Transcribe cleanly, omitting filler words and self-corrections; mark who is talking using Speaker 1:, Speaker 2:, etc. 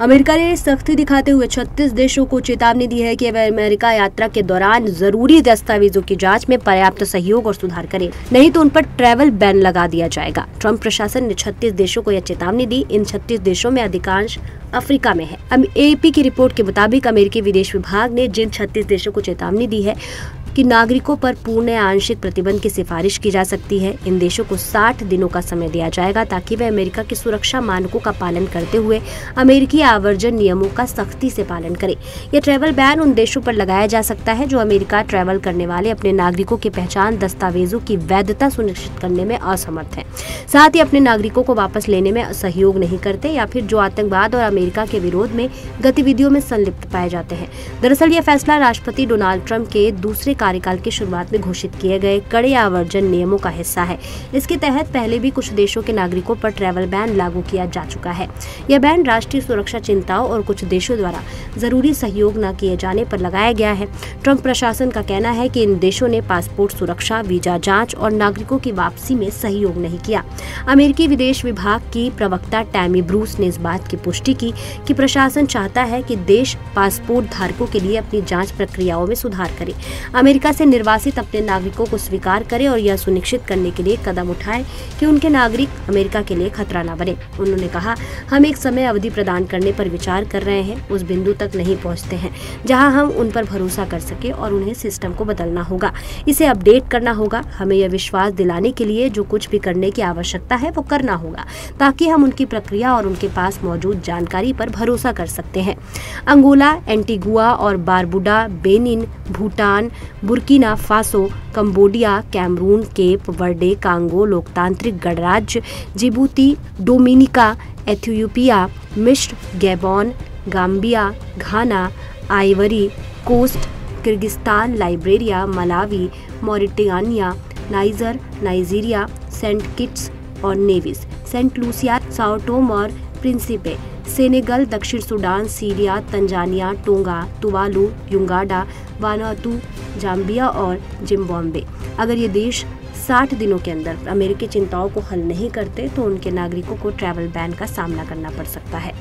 Speaker 1: America ने सख्ती दिखाते हुए 36 देशों को चेतावनी दी है कि वह अमेरिका यात्रा के दौरान जरूरी दस्तावेजों की जांच में पर्याप्त सहयोग और सुधार करें, नहीं तो उन पर ट्रैवल बैन लगा दिया जाएगा। ट्रंप प्रशासन ने 36 देशों को यह चेतावनी दी। इन 36 देशों में अधिकांश अफ्रीका में है। एपी की रिपोर्ट के मुताबिक अमेरिकी विदेश विभाग ने जिन 36 देशों को चेतावनी दी है कि नागरिकों पर पूर्ण या आंशिक प्रतिबंध की सिफारिश की जा सकती है, इन देशों को 60 दिनों का समय दिया जाएगा ताकि वे अमेरिका के सुरक्षा मानकों का पालन करते हुए अमेरिकी आवर्जन नियमों का सख्ती से पालन करें। यह ट्रैवल बैन उन देशों पर लगाया जा सकता है जो अमेरिका ट्रैवल करने वाले अपने नागरिकों की पहचान दस्तावेजों की वैधता सुनिश्चित करने में असमर्थ है, साथ ही अपने नागरिकों को वापस लेने में सहयोग नहीं करते या फिर जो आतंकवाद और अमेरिका के विरोध में गतिविधियों में संलिप्त पाए जाते हैं। दरअसल यह फैसला राष्ट्रपति डोनाल्ड ट्रंप के दूसरे कार्यकाल की शुरुआत में घोषित किए गए कड़े आवर्जन नियमों का हिस्सा है। इसके तहत पहले भी कुछ देशों के नागरिकों पर ट्रैवल बैन लागू किया जा चुका है। यह बैन राष्ट्रीय सुरक्षा चिंताओं और कुछ देशों द्वारा जरूरी सहयोग न किए जाने पर लगाया गया है। ट्रंप प्रशासन का कहना है कि इन देशों ने पासपोर्ट सुरक्षा, वीजा जांच और नागरिकों की वापसी में सहयोग नहीं किया। अमेरिकी विदेश विभाग की प्रवक्ता टैमी ब्रूस ने इस बात की पुष्टि की कि प्रशासन चाहता है कि देश पासपोर्ट धारकों के लिए अपनी जांच प्रक्रियाओं में सुधार करे, अमेरिका से निर्वासित अपने नागरिकों को स्वीकार करे और यह सुनिश्चित करने के लिए कदम उठाए कि उनके नागरिक अमेरिका के लिए खतरा न बने। उन्होंने कहा, हम एक समय अवधि प्रदान करने पर विचार कर रहे हैं, उस बिंदु तक नहीं पहुंचते हैं जहां हम उन पर भरोसा कर सके और उन्हें सिस्टम को बदलना होगा, इसे अपडेट करना होगा। हमें यह विश्वास दिलाने के लिए जो कुछ भी करने की आवश्यकता है वो करना होगा ताकि हम उनकी प्रक्रिया और उनके पास मौजूद जानकारी पर भरोसा कर सकते हैं। अंगोला, एंटीगुआ और Barbuda, Benin, Bhutan, Burkina Faso, Cambodia, Cameroon, Cape Verde, Congo, लोकतांत्रिक गणराज्य, जिबूती, डोमिनिका, एथियोपिया, मिस्र, Gabon, Gambia, Ghana, Ivory Coast, Kyrgyzstan, Liberia, Malawi, Mauritania, Niger, Nigeria, Saint Kitts और Nevis, Saint Lucia, Sao Tome और Principe, Senegal, दक्षिण Sudan, Syria, Tanzania, Tonga, Tuvalu, Uganda, Vanuatu, Zambia और Zimbabwe. अगर ये देश 60 दिनों के अंदर अमेरिकी चिंताओं को हल नहीं करते तो उनके नागरिकों को ट्रैवल बैन का सामना करना पड़ सकता है।